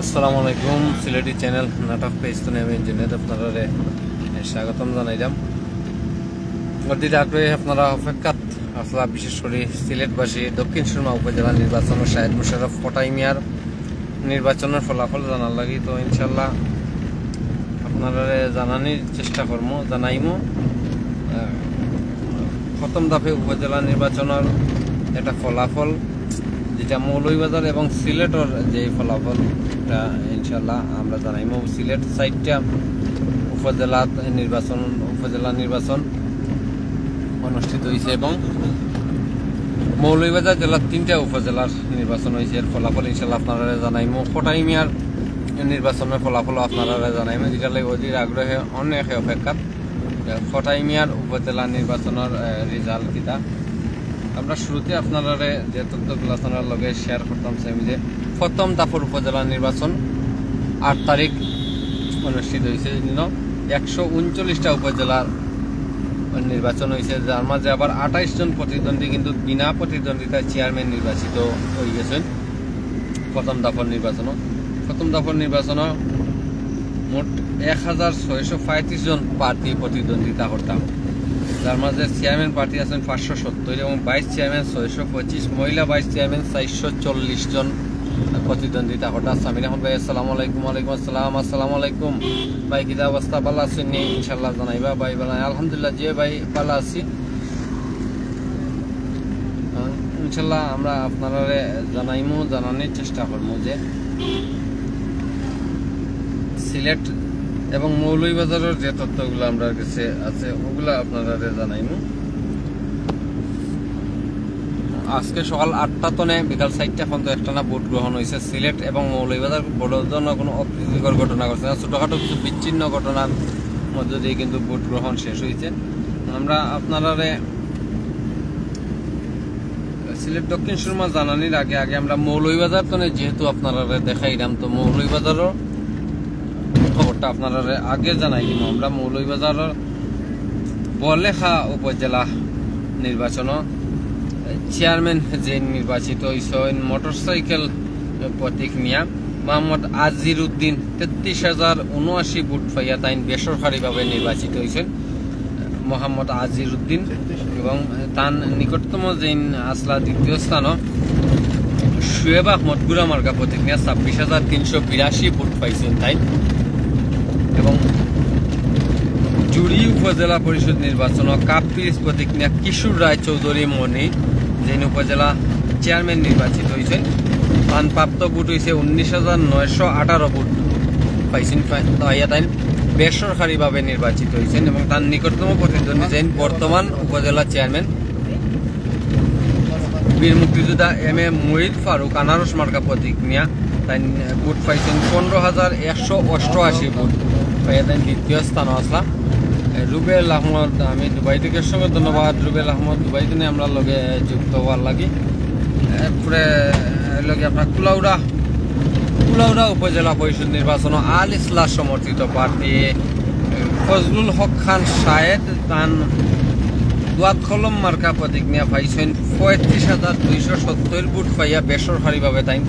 আসসালামু আলাইকুম সিলেটি চ্যানেল নাটক পেজ তো আমি ইঞ্জিনিয়ার আপনারা স্বাগতম জানাইলাম। অধীর আগ্রহে আপনারা অপেক্ষাত আসলা, বিশেষ করে সিলেটবাসী দক্ষিণ সুরমা উপজেলা নির্বাচন শাহেদ মুশাররফ কোটাই মিয়ার নির্বাচনের ফলাফল জানার লাগি। তো ইনশাল্লাহ আপনারা জানানির চেষ্টা করবো, জানাইমো প্রথম দফে উপজেলা নির্বাচনের একটা ফলাফল, যেটা মৌলভীবাজার এবং সিলেটর যে ফলাফলটা ইনশাল্লাহ আমরা জানাইমো। সিলেট সাইডটা উপজেলা নির্বাচন অনুষ্ঠিত হয়েছে এবং মৌলভীবাজার জেলার 3টা উপজেলার নির্বাচন হয়েছে। এর ফলাফল ইনশাল্লাহ আপনারা জানাইমো। কোটাই মিয়ার নির্বাচনের ফলাফল আপনারা জানাইমো, যেটা অধীর আগ্রহে অনেক অপেক্ষা। কোটাই মিয়ার উপজেলা নির্বাচনের রেজাল্ট কিতা আমরা শুরুতে আপনারা যে তথ্যগুলো আপনার লগে শেয়ার করতাম, আমি যে প্রথম দাফর উপজেলা নির্বাচন 8 তারিখ অনুষ্ঠিত হয়েছে। 139টা উপজেলার নির্বাচন হয়েছে, যার মাঝে আবার 28 জন প্রতিদ্বন্দ্বী কিন্তু বিনা প্রতিদ্বন্দ্বিতায় চেয়ারম্যান নির্বাচিত হয়ে গেছেন। প্রথম দাফর নির্বাচন মোট 1635 জন প্রার্থী প্রতিদ্বন্দ্বিতা করতাম, যার মাঝে চেয়ারম্যান প্রার্থী আছেন 570 এবং ভাইস চেয়ারম্যান 625, মহিলা ভাইস চেয়ারম্যান 440 জন প্রতিদ্বন্দ্বিতা ঘটা। সামির আহমদ ভাই আসসালামু আলাইকুম। ওয়ালাইকুম আসসালাম। আসসালামু আলাইকুম ভাই, কিতা অবস্থা? ভালো আছেন নি? ইনশাল্লাহ জানাইবা ভাই। ভালো আলহামদুলিল্লাহ, যে ভাই ভালো আছি ইনশাল্লাহ। আমরা আপনারা জানাইমু, জানানোর চেষ্টা করবো যে সিলেট এবং মৌলভীবাজারের যে তথ্যগুলো আমরা কাছে আছে ওগুলো আপনারা জানাইমু। আজকে সকাল 8টা তনে বিকাল 4টা পর্যন্ত একটানা ভোট গ্রহণ হয়েছে। সিলেট এবং মৌলভীবাজার ভোটের জন্য কোনো অপ্রীতিকর ঘটনা ঘটছে না, ছোটখাটো কিছু বিচ্ছিন্ন ঘটনার মধ্য দিয়ে কিন্তু ভোট গ্রহণ শেষ হয়েছে। আমরা আপনারা সিলেট দক্ষিণ সুরমা জানানির আগে আমরা মৌলভীবাজার তনে যেহেতু আপনারা দেখাইলাম, তো মৌলভীবাজারও খবরটা আপনারা আগে জানাই দিব। আমরা মৌলভীবাজারের বলেখা উপজেলা নির্বাচন চেয়ারম্যান যে নির্বাচিত হয়েছেন মোটরসাইকেল প্রতীক মিয়া মোহাম্মদ আজির উদ্দিন 33,079 ভোট পাইয়া তাই বেসরকারিভাবে নির্বাচিত হয়েছেন মোহাম্মদ আজির উদ্দিন, এবং তার নিকটতম যে আসলা দ্বিতীয় স্থান শুয়েব আহমদ গুড়া মার্কা প্রতীক মিয়া 26,382 ভোট পাইছেন তাই। এবং জুড়ি উপজেলা পরিষদ নির্বাচন কাপ পিরিজ প্রতীক নিয়ে কিশোর রায় চৌধুরী মণি যে উপজেলা চেয়ারম্যান নির্বাচিত হয়েছেন, তার প্রাপ্ত ভোট হয়েছে 19,918 ভোট পাইছেন তাই বেসরকারিভাবে নির্বাচিত হয়েছেন। এবং তার নিকটতম প্রতিদ্বন্দ্বী যে বর্তমান উপজেলা চেয়ারম্যান বীর মুক্তিযোদ্ধা এম এ মহির ফারুক আনারস মার্কা প্রতীক নিয়ে তাই ভোট পাইছেন 15,188 ভোট পাইয়া তাই দ্বিতীয় স্থান আসলাম। রুবেল আহমদ, আমি দুবাই থেকে সঙ্গে ধন্যবাদ রুবেল আহমদ, দুবাই থেকে আমরা লগে যুক্ত হওয়ার লাগি। এরপরে লগে আপনার কুলাউড়া উপজেলা পরিষদ নির্বাচন আল ইসলাহ সমর্থিত প্রার্থী ফজলুল হক খান শাহেদ তান দুয়াত কলম মার্কা প্রতীক নিয়ে পাইছেন 35,270 ভোট পাইয়া বেসরকারিভাবে তাই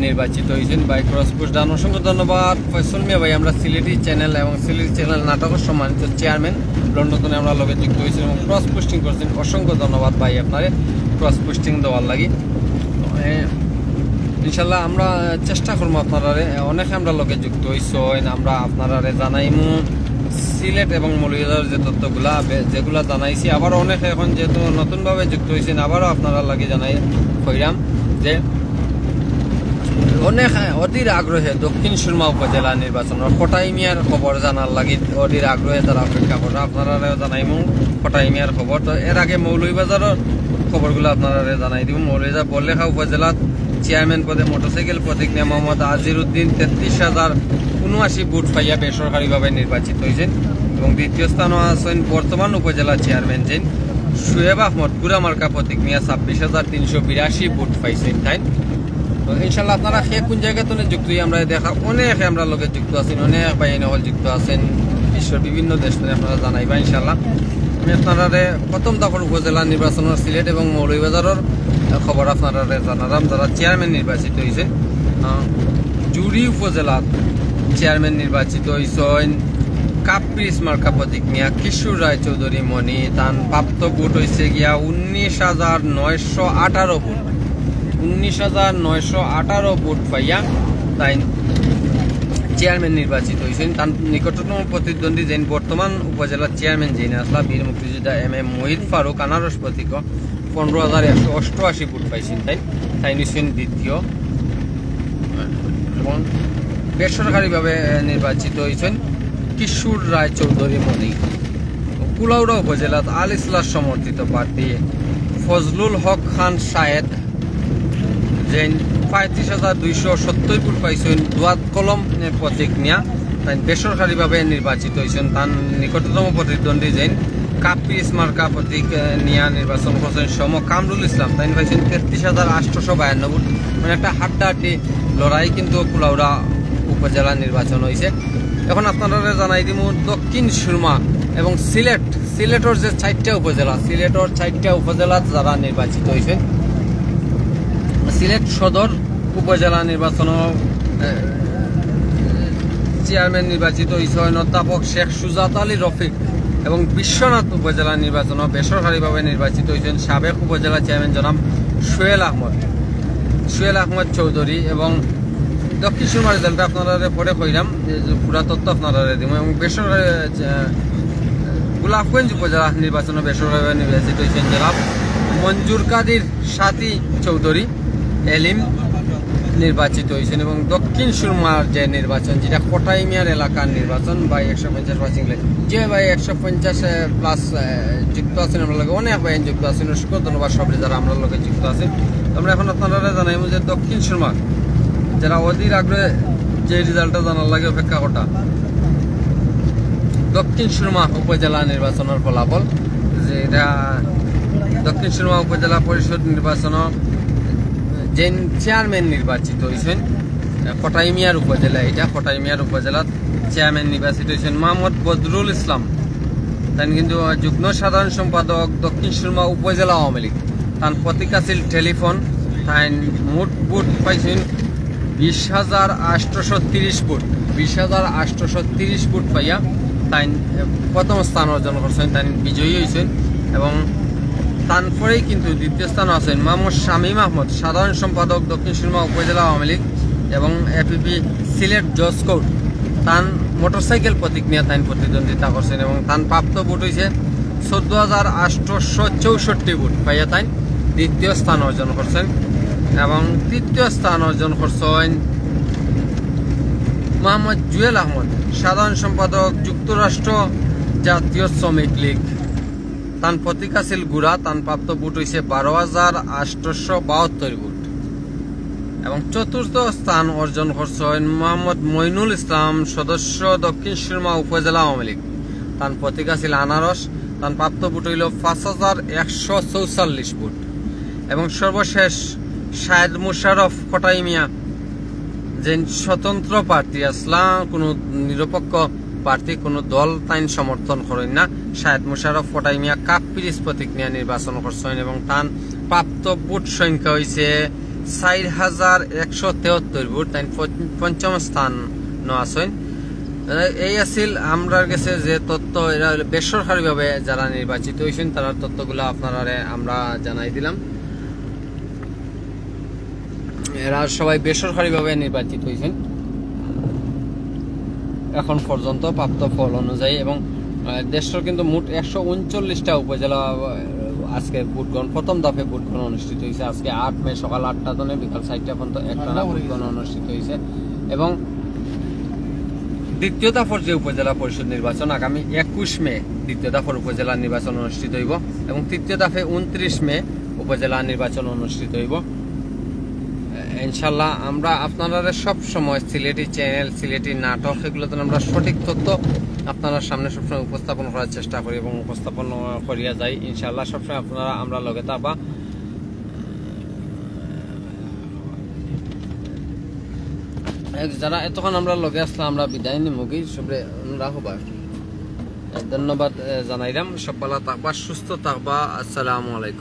নির্বাচিত হয়েছেন। ভাই ক্রস পোস্ট ডান অসংখ্য ধন্যবাদ। ফয়সল মিয়া ভাই, আমরা সিলেটি চ্যানেল এবং সিলেটি চ্যানেল নাটকের সম্মানিত চেয়ারম্যান লন্ডনে আমরা লগে যুক্ত হয়েছেন এবং ক্রস পোস্টিং করছেন, অসংখ্য ধন্যবাদ ভাই আপনারে ক্রস পোস্টিং দেওয়ার লাগি। ইনশাল্লাহ আমরা চেষ্টা করবো আপনারা অনেকে আমরা লগে যুক্ত হয়েছেন, আমরা আপনারা জানাইমু সিলেট এবং মৌলভীবাজার যে তথ্যগুলা যেগুলা জানাইছি, আবারও অনেকে এখন যেহেতু নতুনভাবে যুক্ত হয়েছেন আবারও আপনারা লাগে জানাই হইরাম যে অনেক অধীর আগ্রহে দক্ষিণ সুরমা উপজেলা নির্বাচনের কোটাই মিয়ার খবর জানার লাগি অধীর আগ্রহে তারা অপেক্ষা করে। আপনারা জানাইমু কোটাই মিয়ার খবর। তো এর আগে মৌলভীবাজারের খবরগুলো আপনারা জানাই দিব। মৌলভীবাজার বলেখা উপজেলার চেয়ারম্যান পদে মোটরসাইকেল প্রতীক নিয়ে মোহাম্মদ আজির উদ্দিন 33,079 ভোট পাইয়া বেসরকারিভাবে নির্বাচিত হয়েছেন এবং দ্বিতীয় স্থানে আছেন বর্তমান উপজেলা চেয়ারম্যান যেন শুয়েব আহমদ গুড়া মার্কা প্রতীক নিয়ে 26,382 ভোট পাইছেন তাই। তো ইনশাল্লাহ আপনারা সে কোন জায়গাতে যুক্ত আমরা দেখা অনেকে আমরা লগে যুক্ত আছেন, অনেক বাহিনী হল যুক্ত আছেন বিশ্বের বিভিন্ন দেশ থেকে আপনারা জানাইবা ইনশাল্লাহ। আমি আপনারা প্রথম দফার উপজেলা নির্বাচনের সিলেট এবং মৌলভীবাজারের খবর আপনারা জানালাম যারা চেয়ারম্যান নির্বাচিত হয়েছে। জুড়ি উপজেলাত চেয়ারম্যান নির্বাচিত হয়েছেন কাপ্রিস মার্কা প্রতীক নিয়া কিশোর রায় চৌধুরী মণি। তার প্রাপ্ত ভোট হয়েছে গিয়া 19,918 ভোট। 19,918 ভোট পাইয়া তাই চেয়ারম্যান নির্বাচিত হয়েছেন। তার নিকটতম প্রতিদ্বন্দ্বী যেন বর্তমান উপজেলার চেয়ারম্যান যিনি আসলা বীর মুক্তিযোদ্ধা MM মহিদ ফারুক আনারস প্রতীক 15,188 ভোট পাইছেন। তাই নিশ্চয় দ্বিতীয়। এবং বেসরকারিভাবে নির্বাচিত হয়েছেন কিশোর রায় চৌধুরী মণি। কুলাউড়া উপজেলাত আল ইসলাম সমর্থিত প্রার্থী ফজলুল হক খান শাহেদ যেন 35,270 ভোট পাইছেন দোয়াত কলম প্রতীক নিয়া। তাই বেসরকারিভাবে নির্বাচিত হয়েছেন। তার নিকটতম প্রতিদ্বন্দ্বী যেন কাপ্রিস মার্কা প্রতীক নিয়া নির্বাচন করছেন সম কামরুল ইসলাম। তাই পাইছেন 33,852 ভোট। মানে একটা হাড্ডাহাড্ডি লড়াই কিন্তু কুলাউড়া উপজেলা নির্বাচন হয়েছে। এখন আপনারা জানাই দিব দক্ষিণ সুরমা এবং সিলেটর যে 4টা উপজেলা, সিলেটর 4টা উপজেলা যারা নির্বাচিত হয়েছেন। সিলেট সদর উপজেলা নির্বাচন চেয়ারম্যান নির্বাচিত হয়েছেন অধ্যাপক শেখ সুজাত আলী রফিক। এবং বিশ্বনাথ উপজেলা নির্বাচন বেসরকারিভাবে নির্বাচিত হয়েছেন সাবেক উপজেলা চেয়ারম্যান জনাব সোহেল আহমদ চৌধুরী। এবং দক্ষিণ সুরমা রেজাল্ট আপনারা পরে কইলাম পুরা তথ্য আপনারা দিব। এবং বেসরকারি গোলাপগঞ্জ উপজেলা নির্বাচন বেসরকারিভাবে নির্বাচিত হয়েছেন জনাব মঞ্জুর কাদির সাথী চৌধুরী এলিম নির্বাচিত হয়েছেন। এবং দক্ষিণ সুরমার যে নির্বাচন যেটা কোটাইমিয়ার এলাকার নির্বাচন ভাই 150 পাসিং যে ভাই 150+ যুক্ত আছেন আমরা লোক অনেক ভাই যুক্ত আছেন। ধন্যবাদ সব যারা আমরা লোকে যুক্ত আছেন। আমরা এখন আপনারা জানাইব যে দক্ষিণ সুরমা যারা অধীর আগ্রহে যে রেজাল্টটা জানার লাগে অপেক্ষা করা দক্ষিণ সুরমা উপজেলা নির্বাচনের ফলাফল যে এটা দক্ষিণ সুরমা উপজেলা পরিষদ নির্বাচন যে চেয়ারম্যান নির্বাচিত হয়েছেন কোটাইমিয়ার উপজেলা। এটা কোটাইমিয়ার উপজেলার চেয়ারম্যান নির্বাচিত হয়েছেন মোহাম্মদ বদরুল ইসলাম। তাই কিন্তু যুগ্ম সাধারণ সম্পাদক দক্ষিণ সুরমা উপজেলা আওয়ামী লীগ। তার প্রতীক আছিল টেলিফোন। তাই মোট ভোট পাইছেন 20,830 ভোট। 20,830 ভোট পাইয়া তাই প্রথম স্থান অর্জন করছেন। তাই বিজয়ী হয়েছেন। এবং তারপরেই কিন্তু দ্বিতীয় স্থান আছেন মোহাম্মদ শামীম আহমদ সাধারণ সম্পাদক দক্ষিণ সুরমা উপজেলা আওয়ামী লীগ এবং APP সিলেট জজ কোর্ট। তান মোটরসাইকেল প্রতীক নিয়ে তাই প্রতিদ্বন্দ্বিতা করছেন। এবং তার প্রাপ্ত ভোট হয়েছে 14,864 ভোট পাইয়া তাই দ্বিতীয় স্থান অর্জন করছেন। এবং তৃতীয় স্থান অর্জন করছেন মোহাম্মদ জুয়েল আহমদ সাধারণ সম্পাদক যুক্তরাষ্ট্র জাতীয় শ্রমিক লীগ। তার প্রতীক আছিল গুড়া। তার প্রাপ্ত ভোট হয়েছে 12,872 ভোট। এবং চতুর্থ স্থান অর্জন করছেন মোহাম্মদ মইনুল ইসলাম সদস্য দক্ষিণ সুরমা উপজেলা আওয়ামী লীগ। তার প্রতীক আছিল আনারস। তার প্রাপ্ত ভোট হইল 5,144 ভোট। এবং সর্বশেষ শাহেদ মুশারফ কোটাইমিয়া যে স্বতন্ত্র প্রার্থী আসলাম কোনো নিরপেক্ষ প্রার্থী কোনো দল তাই সমর্থন করেন না। শাহেদ মুশারফ কোটাইমিয়া কাপ্রিস প্রতীক নিয়ে নির্বাচন করছেন। এবং তার প্রাপ্ত ভোট সংখ্যা হয়েছে 4,173 ভোট। তাই পঞ্চম স্থান আছেন। এই আছিল আমরা কাছে যে তথ্য এরা বেসরকারিভাবে যারা নির্বাচিত হয়েছেন তার তথ্যগুলো আপনারা আমরা জানাই দিলাম। এরা সবাই বেসরকারিভাবে নির্বাচিত হয়েছেন এখন পর্যন্ত প্রাপ্ত ফল অনুযায়ী। এবং দেশের কিন্তু মোট 139টা উপজেলা আজকে ভোটগ্রহণ প্রথম দফে ভোটগ্রহণ অনুষ্ঠিত হয়েছে। আজকে 8 মে সকাল 8টা থেকে বিকাল 4টা পর্যন্ত একটানা ভোটগ্রহণ অনুষ্ঠিত হয়েছে। এবং দ্বিতীয় দফার যে উপজেলা পরিষদ নির্বাচন আগামী 21 মে দ্বিতীয় দফার উপজেলা নির্বাচন অনুষ্ঠিত হইব। এবং তৃতীয় দফে 29 মে উপজেলা নির্বাচন অনুষ্ঠিত হইব ইনশাল্লাহ। আমরা আপনারা সব সময় সিলেটি চ্যানেল সিলেটি নাটক এগুলোতে আমরা সঠিক তথ্য আপনারা সামনে সবসময় উপস্থাপন করার চেষ্টা করি এবং উপস্থাপন করিয়া যাই ইনশাল্লাহ। সবসময় আপনারা আমরা লগে থাকবা। যারা এতক্ষণ আমরা লগে আসলাম আমরা বিদায় নিমুখী সবরে রাখবা। ধন্যবাদ জানাইলাম। সব ভালো থাকবা সুস্থ থাকবা। আসসালামু আলাইকুম।